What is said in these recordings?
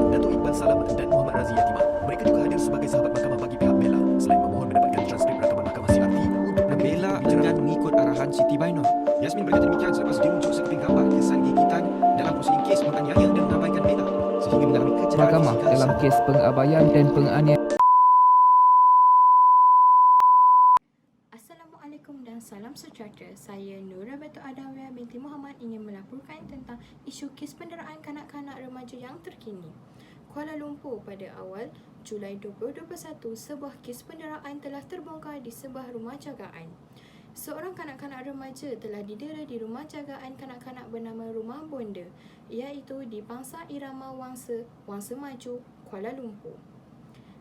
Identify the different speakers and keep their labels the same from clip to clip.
Speaker 1: Datuk Iqbal Salam dan Muhammad Razi Yatimah. Mereka juga hadir sebagai sahabat mahkamah bagi pihak bela selain memohon mendapatkan transkrip rakaman mahkamah CRT untuk
Speaker 2: membela dengan mengikut arahan Siti Bainur.
Speaker 1: Yasmin berkata demikian selepas dirujuk sekeping gambar kesan gigitan dalam prosiding kes menganiaya dan mengabaikan bela sehingga mengalami kecederaan
Speaker 2: Mahkamah dalam kes pengabaian dan penganiayaan.
Speaker 3: Assalamualaikum dan salam sejahtera. Saya Nura Batu Adawiyah binti Muhammad ingin melaporkan tentang isu kes penderaan kanak-kanak remaja yang terkini. Kuala Lumpur pada awal Julai 2021, sebuah kes penderaan telah terbongkar di sebuah rumah jagaan. Seorang kanak-kanak remaja telah didera di rumah jagaan kanak-kanak bernama Rumah Bonda, iaitu di Pangsa Irama Wangsa Maju, Kuala Lumpur.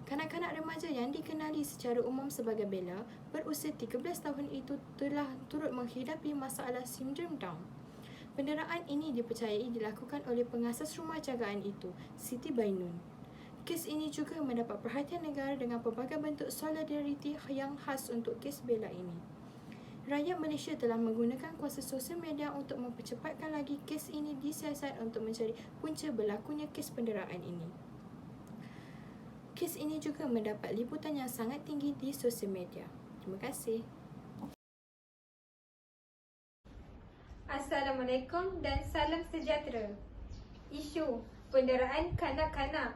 Speaker 3: Kanak-kanak remaja yang dikenali secara umum sebagai Bella berusia 13 tahun itu telah turut menghidapi masalah sindrom Down. Penderaan ini dipercayai dilakukan oleh pengasas rumah jagaan itu, Siti Bainun. Kes ini juga mendapat perhatian negara dengan pelbagai bentuk solidariti yang khas untuk kes Bella ini. Rakyat Malaysia telah menggunakan kuasa sosial media untuk mempercepatkan lagi kes ini disiasat untuk mencari punca berlakunya kes penderaan ini. Kes ini juga mendapat liputan yang sangat tinggi di sosial media. Terima kasih.
Speaker 4: Assalamualaikum dan salam sejahtera. Isu penderaan kanak-kanak,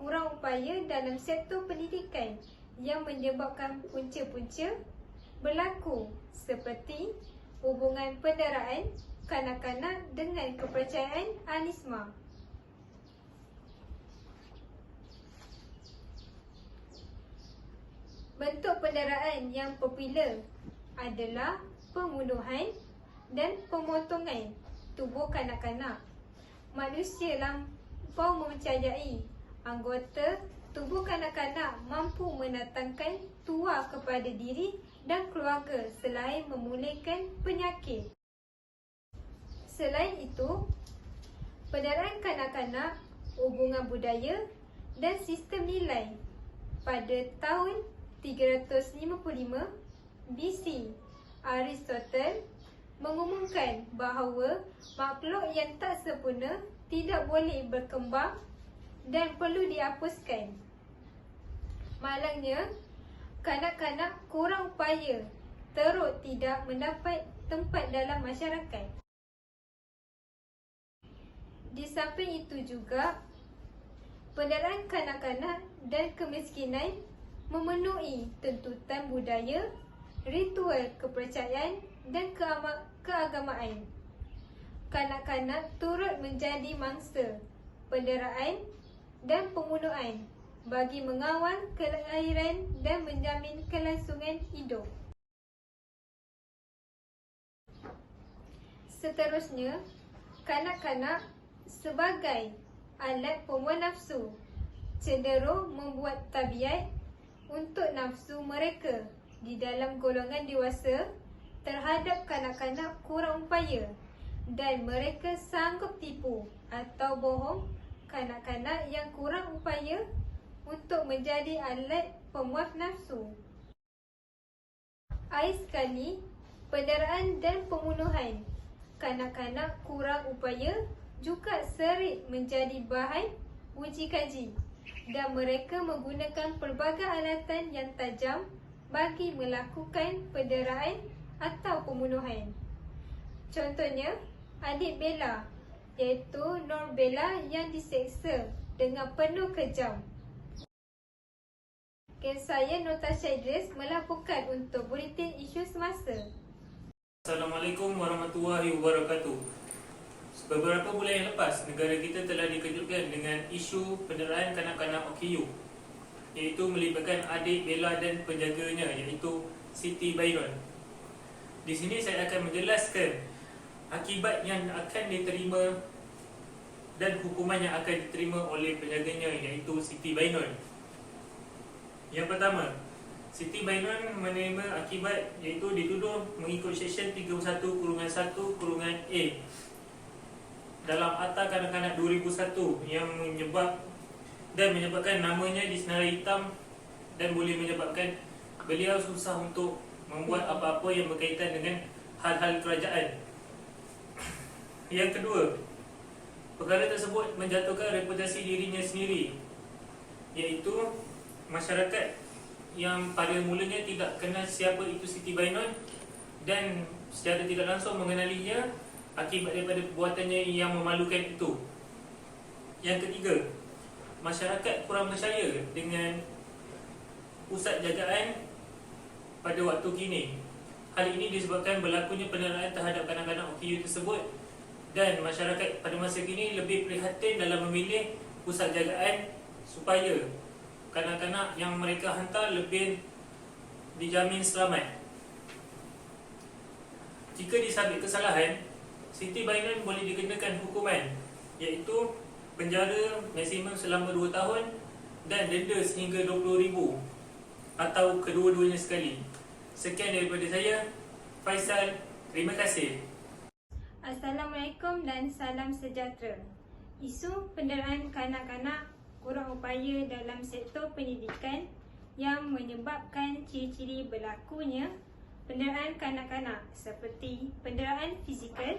Speaker 4: kurang upaya dalam sektor pendidikan yang menyebabkan punca-punca berlaku seperti hubungan penderaan kanak-kanak dengan kepercayaan anisma. Bentuk penderaan yang popular adalah pembunuhan dan pemotongan tubuh kanak-kanak. Manusia lampau mempercayai anggota tubuh kanak-kanak mampu mendatangkan tuah kepada diri dan keluarga selain memulihkan penyakit. Selain itu, penderaan kanak-kanak, hubungan budaya dan sistem nilai. Pada tahun 355 BC, Aristotle mengumumkan bahawa makhluk yang tak sempurna tidak boleh berkembang dan perlu dihapuskan. Malangnya, kanak-kanak kurang upaya teruk tidak mendapat tempat dalam masyarakat. Di samping itu juga, penderaan kanak-kanak dan kemiskinan memenuhi tuntutan budaya, ritual kepercayaan dan keagamaan. Kanak-kanak turut menjadi mangsa penderaan dan pembunuhan bagi mengawal kelahiran dan menjamin kelangsungan hidup. Seterusnya, kanak-kanak sebagai alat pemuas nafsu cenderung membuat tabiat untuk nafsu mereka di dalam golongan dewasa terhadap kanak-kanak kurang upaya dan mereka sanggup tipu atau bohong kanak-kanak yang kurang upaya untuk menjadi alat pemuas nafsu. Akhir sekali, penderaan dan pembunuhan kanak-kanak kurang upaya juga sering menjadi bahan uji kaji dan mereka menggunakan pelbagai alatan yang tajam bagi melakukan penderaan atau pembunuhan. Contohnya, adik Bella iaitu Nur Bella yang diseksa dengan penuh kejam. Saya Natasha Idris melaporkan untuk Buletin Isu Semasa.
Speaker 5: Assalamualaikum warahmatullahi wabarakatuh. Beberapa bulan yang lepas, negara kita telah dikejutkan dengan isu penderaan kanak-kanak OKU, iaitu melibatkan adik Bella dan penjaganya iaitu Siti Bainur. Di sini saya akan menjelaskan akibat yang akan diterima dan hukuman yang akan diterima oleh penjaganya iaitu Siti Bainur. Yang pertama, Siti Bainur menerima akibat iaitu dituduh mengikut Seksyen 31/1/A dalam Akta Kanak-kanak 2001 yang menyebabkan namanya disenarai hitam dan boleh menyebabkan beliau susah untuk membuat apa-apa yang berkaitan dengan hal-hal kerajaan. Yang kedua, Perkara tersebut menjatuhkan reputasi dirinya sendiri, iaitu masyarakat yang pada mulanya tidak kenal siapa itu Siti Bainon dan secara tidak langsung mengenalinya akibat daripada perbuatannya yang memalukan itu. Yang ketiga, masyarakat kurang percaya dengan pusat jagaan pada waktu kini. Hal ini disebabkan berlakunya penderaan terhadap kanak-kanak OKU tersebut, dan masyarakat pada masa kini lebih prihatin dalam memilih pusat jagaan supaya kanak-kanak yang mereka hantar lebih dijamin selamat. Jika disabit kesalahan, Siti Bainon boleh dikenakan hukuman, iaitu penjara maksimum selama 2 tahun dan denda sehingga RM20,000 atau kedua-duanya sekali. Sekian daripada saya, Faisal. Terima kasih.
Speaker 4: Assalamualaikum dan salam sejahtera. Isu penderaan kanak-kanak kurang upaya dalam sektor pendidikan yang menyebabkan ciri-ciri berlakunya penderaan kanak-kanak seperti penderaan fizikal,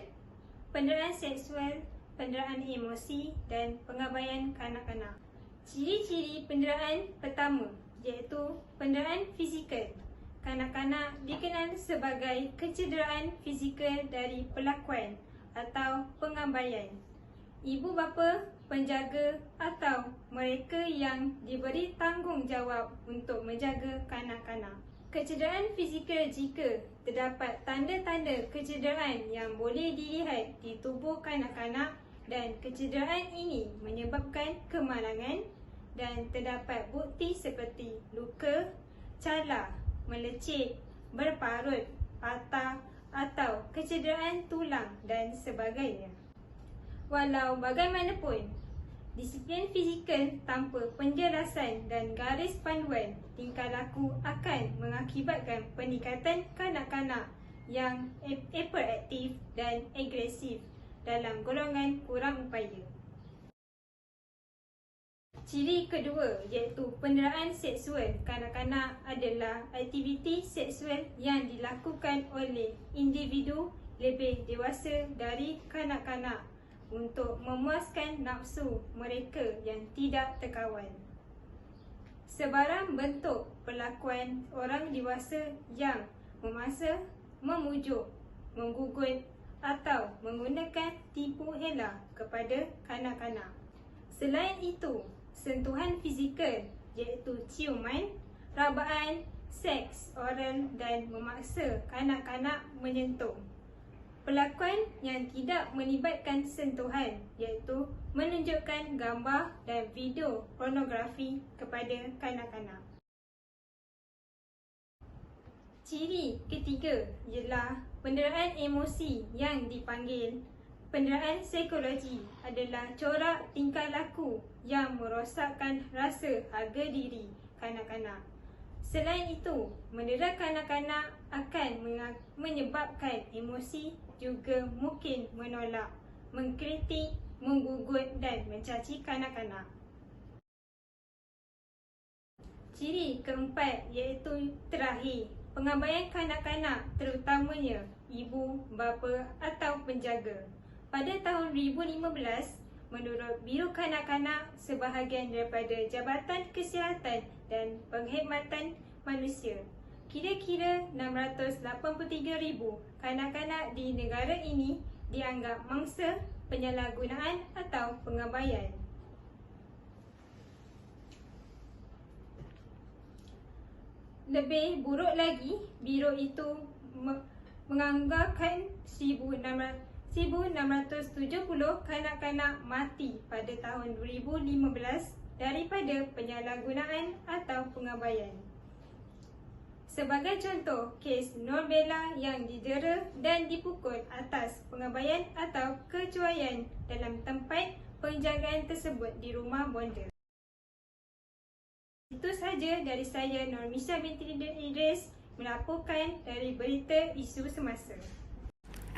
Speaker 4: penderaan seksual, penderaan emosi dan pengabaian kanak-kanak. Ciri-ciri penderaan pertama iaitu penderaan fizikal. Kanak-kanak dikenal sebagai kecederaan fizikal dari pelakuan atau pengabaian ibu bapa, penjaga atau mereka yang diberi tanggungjawab untuk menjaga kanak-kanak. Kecederaan fizikal jika terdapat tanda-tanda kecederaan yang boleh dilihat di tubuh kanak-kanak dan kecederaan ini menyebabkan kemalangan dan terdapat bukti seperti luka, cala, melecit, berparut, patah atau kecederaan tulang dan sebagainya. Walau bagaimanapun, disiplin fizikal tanpa penjelasan dan garis panduan tingkah laku akan mengakibatkan peningkatan kanak-kanak yang hiperaktif dan agresif dalam golongan kurang upaya. Ciri kedua iaitu penderaan seksual kanak-kanak adalah aktiviti seksual yang dilakukan oleh individu lebih dewasa dari kanak-kanak untuk memuaskan nafsu mereka yang tidak terkawal. Sebarang bentuk perlakuan orang dewasa yang memaksa, memujuk, menggugut atau menggunakan tipu hela kepada kanak-kanak. Selain itu, sentuhan fizikal iaitu ciuman, rabaan, seks oral dan memaksa kanak-kanak menyentuh. Perlakuan yang tidak melibatkan sentuhan iaitu menunjukkan gambar dan video pornografi kepada kanak-kanak. Ciri ketiga ialah penderaan emosi yang dipanggil penderaan psikologi adalah corak tingkah laku yang merosakkan rasa harga diri kanak-kanak. Selain itu, mendera kanak-kanak akan menyebabkan emosi juga mungkin menolak, mengkritik, menggugut dan mencaci kanak-kanak. Ciri keempat iaitu terakhir, pengabaian kanak-kanak terutamanya ibu, bapa atau penjaga. Pada tahun 2015, menurut Biro Kanak-kanak sebahagian daripada Jabatan Kesihatan dan Penghematan Manusia, kira-kira 683,000 kanak-kanak di negara ini dianggap mangsa penyalahgunaan atau pengabaian. Lebih buruk lagi, biro itu menganggarkan 1,670 kanak-kanak mati pada tahun 2015 daripada penyalahgunaan atau pengabaian. Sebagai contoh, kes Nur Bella yang didera dan dipukul atas pengabaian atau kecuaian dalam tempat penjagaan tersebut di rumah bonda. Itu sahaja dari saya, Nurmisha binti Idris, melaporkan dari berita isu semasa.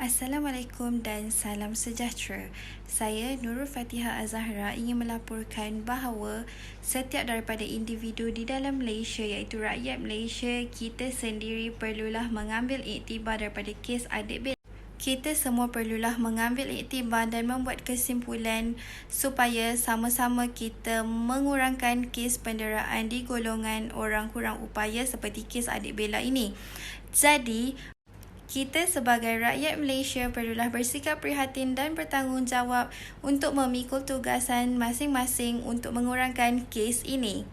Speaker 6: Assalamualaikum dan salam sejahtera. Saya Nurul Fatihah Azahra ingin melaporkan bahawa setiap daripada individu di dalam Malaysia iaitu rakyat Malaysia, kita sendiri perlulah mengambil iktibar daripada kes adik Bella. kita semua perlulah mengambil iktibar dan membuat kesimpulan supaya sama-sama kita mengurangkan kes penderaan di golongan orang kurang upaya seperti kes adik Bella ini. Jadi, kita sebagai rakyat Malaysia perlulah bersikap prihatin dan bertanggungjawab untuk memikul tugasan masing-masing untuk mengurangkan kes ini.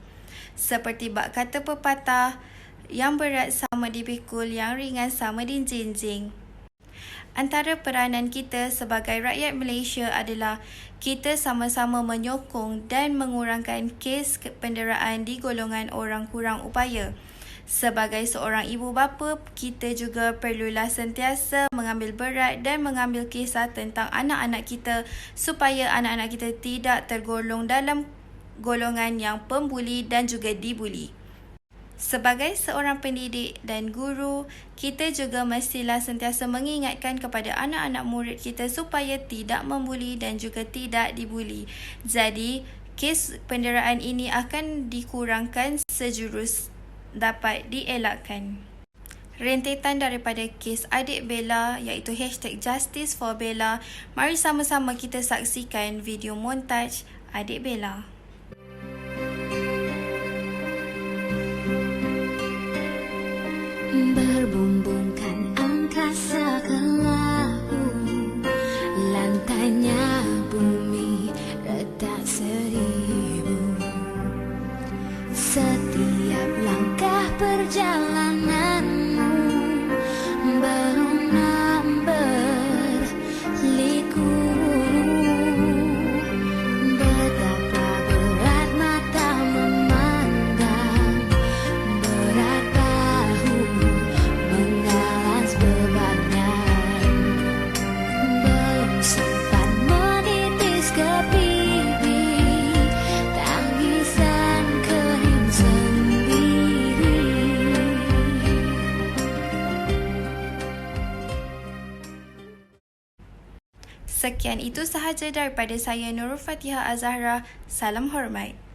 Speaker 6: Seperti bak kata pepatah, yang berat sama dipikul, yang ringan sama dijinjing. Antara peranan kita sebagai rakyat Malaysia adalah kita sama-sama menyokong dan mengurangkan kes penderaan di golongan orang kurang upaya. Sebagai seorang ibu bapa, kita juga perlulah sentiasa mengambil berat dan mengambil kisah tentang anak-anak kita supaya anak-anak kita tidak tergolong dalam golongan yang pembuli dan juga dibuli. Sebagai seorang pendidik dan guru, kita juga mestilah sentiasa mengingatkan kepada anak-anak murid kita supaya tidak membuli dan juga tidak dibuli. Jadi, kes penderaan ini akan dikurangkan sejurus dapat dielakkan. Rentetan daripada kes adik Bella iaitu #JusticeForBella. Mari sama-sama kita saksikan video montaj adik Bella.
Speaker 7: Berbumbungkan angkasa ke laut, lantainya bumi retak seribu. Setiap langkah perjalananmu berenang berliku. Betapa berat mata memandang, berat bahu mengalas bebannya. Belum sempat menitis ke pipi, tangisan kering sendiri.
Speaker 6: Sekian itu sahaja daripada saya Nurul Fatihah Azahra. Salam hormat.